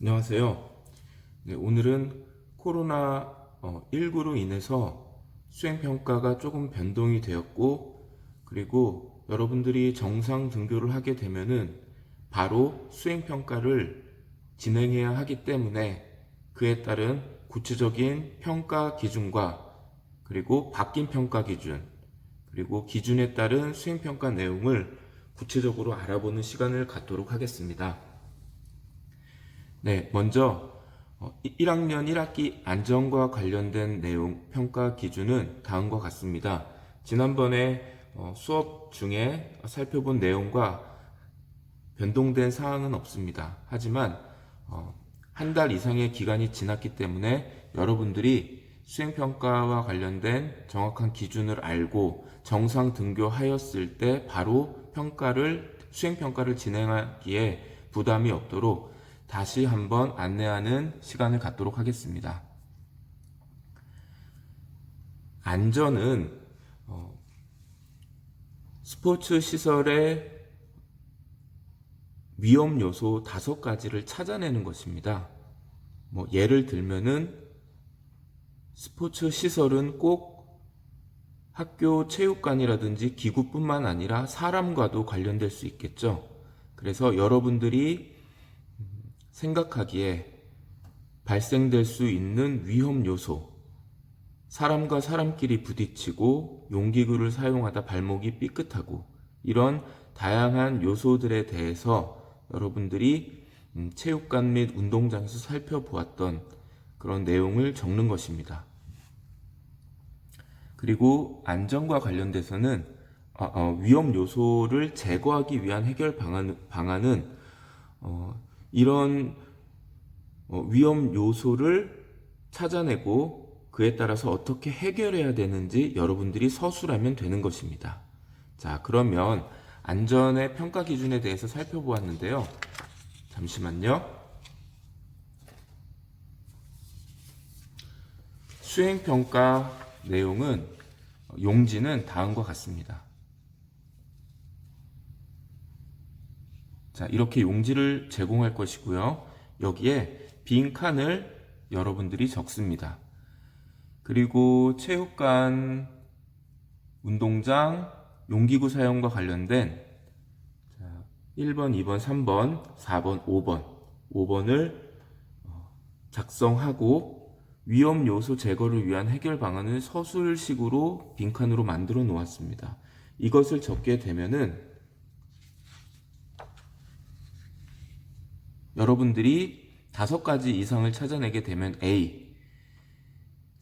안녕하세요. 네, 오늘은 코로나19로 인해서 수행평가가 조금 변동이 되었고, 그리고 여러분들이 정상 등교를 하게 되면은 바로 수행평가를 진행해야 하기 때문에 그에 따른 구체적인 평가 기준과 그리고 바뀐 평가 기준, 그리고 기준에 따른 수행평가 내용을 구체적으로 알아보는 시간을 갖도록 하겠습니다. 네, 먼저 1학년 1학기 안정과 관련된 내용 평가 기준은 다음과 같습니다. 지난번에 수업 중에 살펴본 내용과 변동된 사항은 없습니다. 하지만 한 달 이상의 기간이 지났기 때문에 여러분들이 수행평가와 관련된 정확한 기준을 알고 정상 등교하였을 때 바로 수행평가를 진행하기에 부담이 없도록 다시 한번 안내하는 시간을 갖도록 하겠습니다. 안전은 스포츠 시설의 위험 요소 5가지를 찾아내는 것입니다. 예를 들면은 스포츠 시설은 꼭 학교 체육관이라든지 기구뿐만 아니라 사람과도 관련될 수 있겠죠. 그래서 여러분들이 생각하기에 발생될 수 있는 위험 요소, 사람과 사람끼리 부딪히고 용기구를 사용하다 발목이 삐끗하고 이런 다양한 요소들에 대해서 여러분들이 체육관 및 운동장에서 살펴보았던 그런 내용을 적는 것입니다. 그리고 안전과 관련돼서는 위험 요소를 제거하기 위한 해결 방안은 이런 위험 요소를 찾아내고 그에 따라서 어떻게 해결해야 되는지 여러분들이 서술하면 되는 것입니다. 자, 그러면 안전의 평가 기준에 대해서 살펴보았는데요. 잠시만요. 수행평가 내용은 용지는 다음과 같습니다. 자, 이렇게 용지를 제공할 것이고요. 여기에 빈 칸을 여러분들이 적습니다. 그리고 체육관, 운동장, 용기구 사용과 관련된 1번, 2번, 3번, 4번, 5번을 작성하고 위험 요소 제거를 위한 해결 방안을 서술식으로 빈칸으로 만들어 놓았습니다. 이것을 적게 되면은 여러분들이 5가지 이상을 찾아내게 되면 A,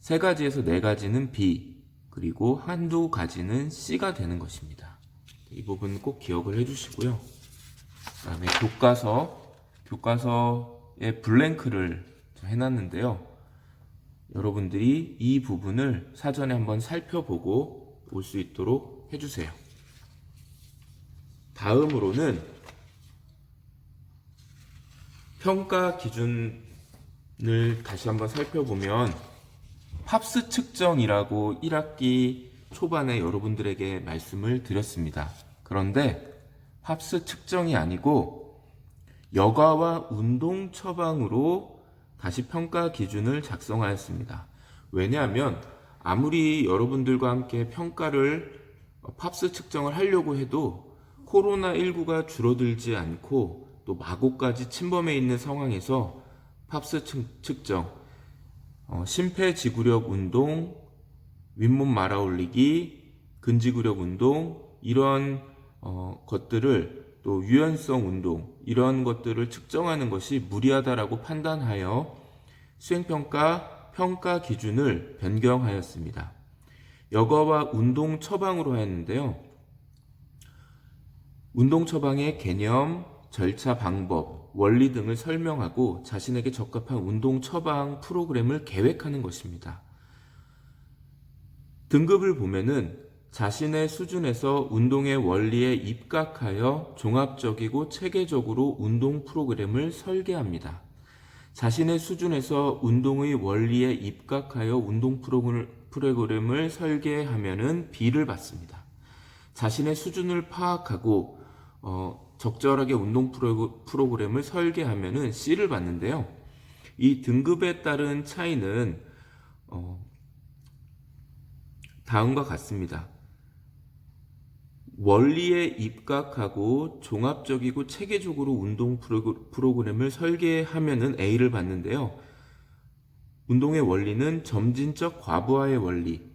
3가지에서 4가지는 B, 그리고 한두 가지는 C가 되는 것입니다. 이 부분 꼭 기억을 해주시고요. 그 다음에 교과서에 블랭크를 해놨는데요. 여러분들이 이 부분을 사전에 한번 살펴보고 올 수 있도록 해주세요. 다음으로는 평가 기준을 다시 한번 살펴보면 팝스 측정이라고 1학기 초반에 여러분들에게 말씀을 드렸습니다. 그런데 팝스 측정이 아니고 여가와 운동 처방으로 다시 평가 기준을 작성하였습니다. 왜냐하면 아무리 여러분들과 함께 평가를 팝스 측정을 하려고 해도 코로나19가 줄어들지 않고 또 마고까지 침범해 있는 상황에서 팝스 측정, 심폐지구력 운동, 윗몸 말아 올리기, 근지구력 운동 이런 것들을 또 유연성 운동 이런 것들을 측정하는 것이 무리하다라고 판단하여 수행평가 평가 기준을 변경하였습니다. 여가와 운동 처방으로 하였는데요. 운동 처방의 개념, 절차, 방법, 원리 등을 설명하고 자신에게 적합한 운동 처방 프로그램을 계획하는 것입니다. 등급을 보면은 자신의 수준에서 운동의 원리에 입각하여 종합적이고 체계적으로 운동 프로그램을 설계합니다. 자신의 수준에서 운동의 원리에 입각하여 운동 프로그램을 설계하면은 B를 받습니다. 자신의 수준을 파악하고 적절하게 운동 프로그램을 설계하면은 C를 받는데요. 이 등급에 따른 차이는 다음과 같습니다. 원리에 입각하고 종합적이고 체계적으로 운동 프로그램을 설계하면은 A를 받는데요. 운동의 원리는 점진적 과부하의 원리,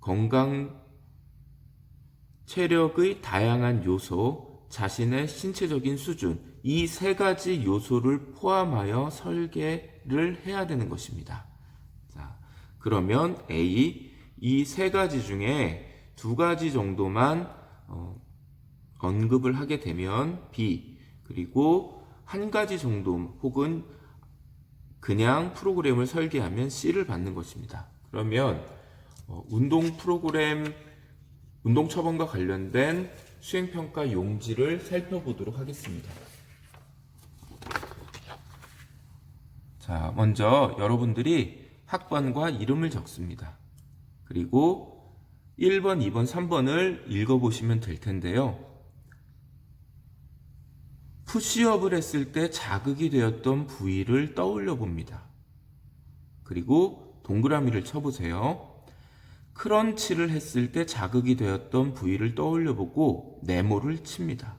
건강, 체력의 다양한 요소, 자신의 신체적인 수준, 이 세 가지 요소를 포함하여 설계를 해야 되는 것입니다. 자, 그러면 A, 이 세 가지 중에 두 가지 정도만 언급을 하게 되면 B, 그리고 한 가지 정도 혹은 그냥 프로그램을 설계하면 C를 받는 것입니다. 그러면 운동 프로그램, 운동 처방과 관련된 수행평가 용지를 살펴보도록 하겠습니다. 자, 먼저 여러분들이 학번과 이름을 적습니다. 그리고 1번, 2번, 3번을 읽어보시면 될 텐데요. 푸시업을 했을 때 자극이 되었던 부위를 떠올려 봅니다. 그리고 동그라미를 쳐보세요. 크런치를 했을 때 자극이 되었던 부위를 떠올려 보고 네모를 칩니다.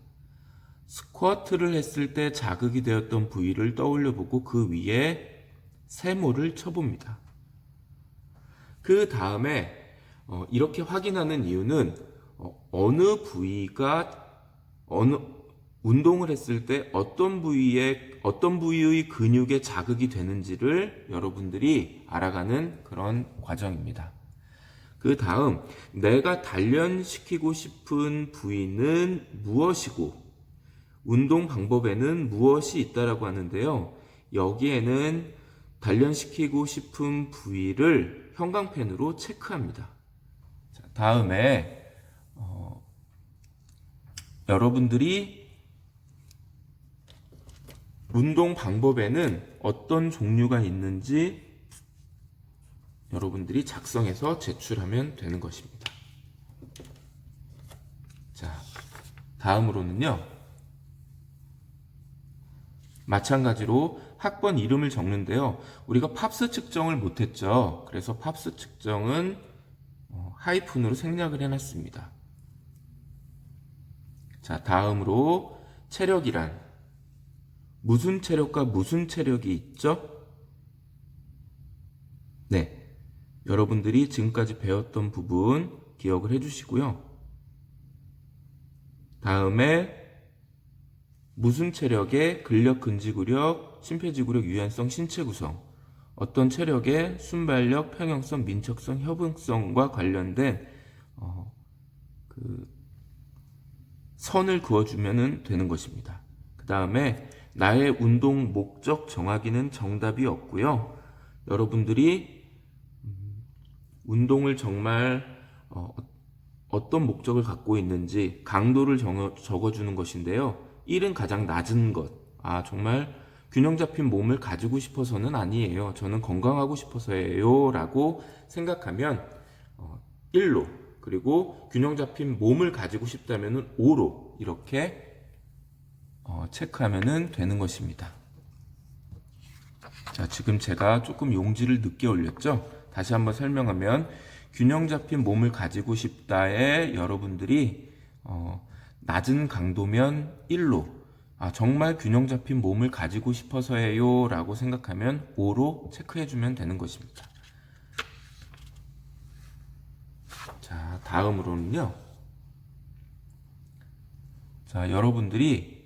스쿼트를 했을 때 자극이 되었던 부위를 떠올려 보고 그 위에 세모를 쳐봅니다. 그 다음에 이렇게 확인하는 이유는 어느 부위가 운동을 했을 때 어떤 부위의 근육에 자극이 되는지를 여러분들이 알아가는 그런 과정입니다. 그 다음, 내가 단련시키고 싶은 부위는 무엇이고 운동 방법에는 무엇이 있다라고 하는데요. 여기에는 단련시키고 싶은 부위를 형광펜으로 체크합니다. 자, 다음에 여러분들이 운동 방법에는 어떤 종류가 있는지 여러분들이 작성해서 제출하면 되는 것입니다. 자, 다음으로는요. 마찬가지로 학번 이름을 적는데요. 우리가 팝스 측정을 못했죠. 그래서 팝스 측정은 하이픈으로 생략을 해놨습니다. 자, 다음으로 체력이란 무슨 체력과 무슨 체력이 있죠? 네. 여러분들이 지금까지 배웠던 부분 기억을 해주시고요. 다음에 무슨 체력의 근력, 근지구력, 심폐지구력, 유연성, 신체 구성, 어떤 체력의 순발력, 평형성, 민첩성, 협응성과 관련된 선을 그어주면 되는 것입니다. 그 다음에 나의 운동 목적 정하기는 정답이 없고요. 여러분들이 운동을 정말 어떤 목적을 갖고 있는지 강도를 적어주는 것인데요. 1은 가장 낮은 것. 정말 균형 잡힌 몸을 가지고 싶어서는 아니에요. 저는 건강하고 싶어서예요. 라고 생각하면 1로, 그리고 균형 잡힌 몸을 가지고 싶다면 5로 이렇게 체크하면 되는 것입니다. 자, 지금 제가 조금 용지를 늦게 올렸죠? 다시 한번 설명하면 균형 잡힌 몸을 가지고 싶다에 여러분들이 낮은 강도면 1로, 정말 균형 잡힌 몸을 가지고 싶어서예요 라고 생각하면 5로 체크해주면 되는 것입니다. 자, 다음으로는요. 자, 여러분들이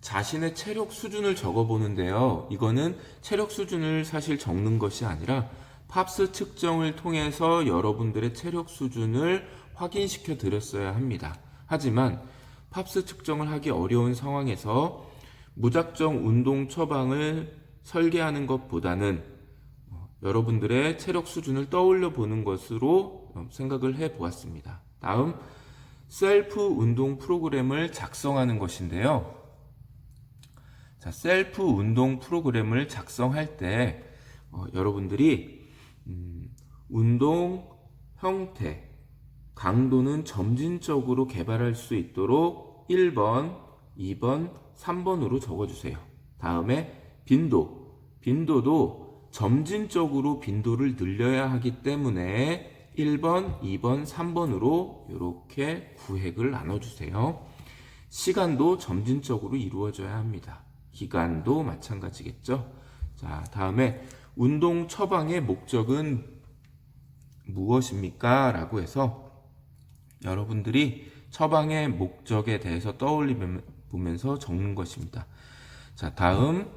자신의 체력 수준을 적어보는데요. 이거는 체력 수준을 사실 적는 것이 아니라 팝스 측정을 통해서 여러분들의 체력 수준을 확인시켜 드렸어야 합니다. 하지만 팝스 측정을 하기 어려운 상황에서 무작정 운동 처방을 설계하는 것보다는 여러분들의 체력 수준을 떠올려 보는 것으로 생각을 해 보았습니다. 다음, 셀프 운동 프로그램을 작성하는 것인데요. 자, 셀프 운동 프로그램을 작성할 때 여러분들이 운동 형태, 강도는 점진적으로 개발할 수 있도록 1번 2번, 3번으로 적어주세요. 다음에 빈도도 점진적으로 빈도를 늘려야 하기 때문에 1번, 2번, 3번으로 이렇게 구획을 나눠주세요. 시간도 점진적으로 이루어져야 합니다. 기간도 마찬가지겠죠. 자, 다음에 운동 처방의 목적은 무엇입니까? 라고 해서 여러분들이 처방의 목적에 대해서 떠올리면서 적는 것입니다. 자, 다음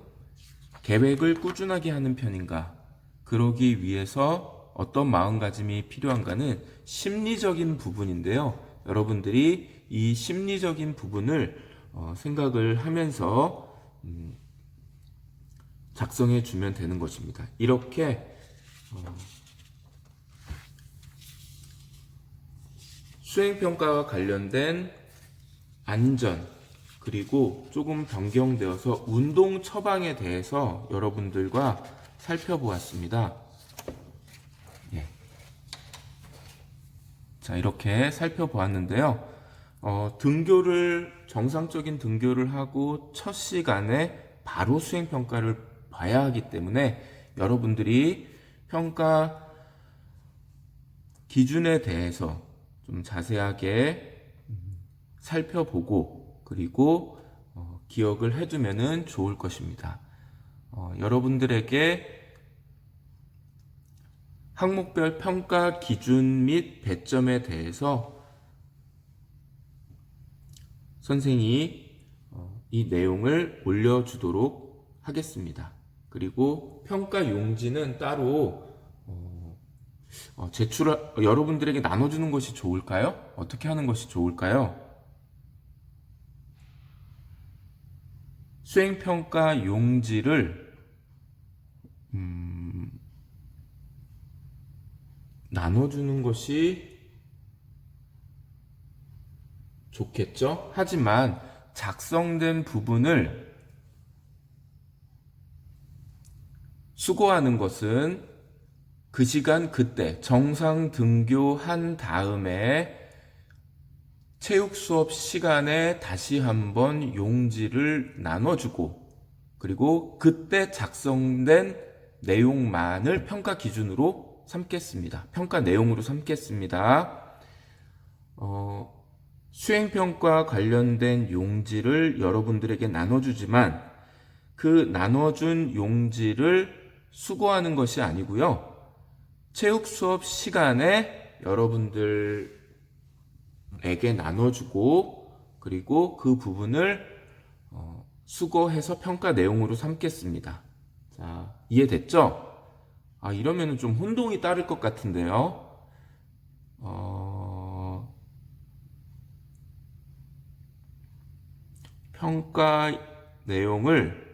계획을 꾸준하게 하는 편인가? 그러기 위해서 어떤 마음가짐이 필요한가는 심리적인 부분인데요. 여러분들이 이 심리적인 부분을 생각을 하면서 작성해 주면 되는 것입니다. 이렇게 수행평가와 관련된 안전, 그리고 조금 변경되어서 운동 처방에 대해서 여러분들과 살펴보았습니다. 예. 자, 이렇게 살펴보았는데요. 정상적인 등교를 하고 첫 시간에 바로 수행평가를 봐야 하기 때문에 여러분들이 평가 기준에 대해서 좀 자세하게 살펴보고 그리고 기억을 해두면 좋을 것입니다. 여러분들에게 항목별 평가 기준 및 배점에 대해서 선생이 이 내용을 올려주도록 하겠습니다. 그리고 평가 용지는 따로 여러분들에게 나눠주는 것이 좋을까요? 어떻게 하는 것이 좋을까요? 수행평가 용지를 나눠주는 것이 좋겠죠? 하지만 작성된 부분을 수거하는 것은 그 시간 그때 정상 등교한 다음에 체육 수업 시간에 다시 한번 용지를 나눠주고 그리고 그때 작성된 내용만을 평가 기준으로 삼겠습니다. 평가 내용으로 삼겠습니다. 수행평가 관련된 용지를 여러분들에게 나눠주지만 그 나눠준 용지를 수거하는 것이 아니고요. 체육 수업 시간에 여러분들에게 나눠주고 그리고 그 부분을 수거해서 평가 내용으로 삼겠습니다. 자, 이해됐죠? 이러면 좀 혼동이 따를 것 같은데요. 평가 내용을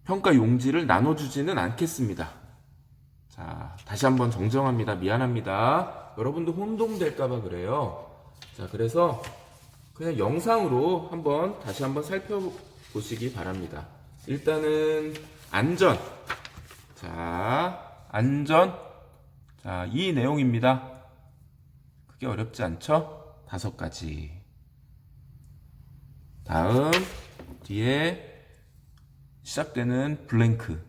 평가 용지를 나눠주지는 않겠습니다. 자, 다시 한번 정정합니다. 미안합니다. 여러분도 혼동될까봐 그래요. 자, 그래서 그냥 영상으로 다시 한번 살펴보시기 바랍니다. 일단은 안전. 자, 안전. 자, 이 내용입니다. 크게 어렵지 않죠? 5가지. 다음, 뒤에 시작되는 블랭크.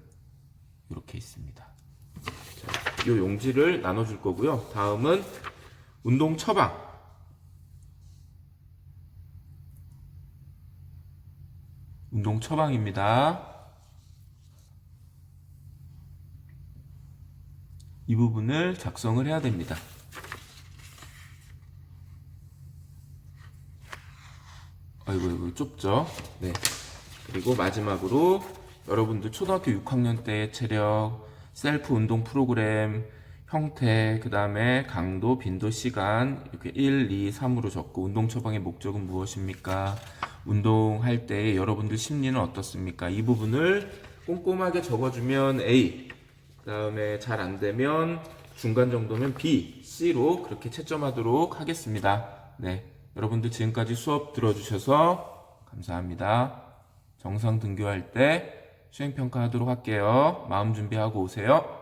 이렇게 있습니다. 자, 이 용지를 나눠줄 거고요. 다음은 운동 처방. 운동 처방입니다. 이 부분을 작성을 해야 됩니다. 아이고 좁죠? 네. 그리고 마지막으로 여러분들 초등학교 6학년 때의 체력, 셀프 운동 프로그램, 형태, 그 다음에 강도, 빈도, 시간 이렇게 1, 2, 3으로 적고 운동 처방의 목적은 무엇입니까? 운동할 때 여러분들 심리는 어떻습니까? 이 부분을 꼼꼼하게 적어주면 A, 그 다음에 잘 안되면 중간 정도면 B, C로 그렇게 채점하도록 하겠습니다. 네, 여러분들 지금까지 수업 들어주셔서 감사합니다. 정상 등교할 때 수행평가 하도록 할게요. 마음 준비하고 오세요.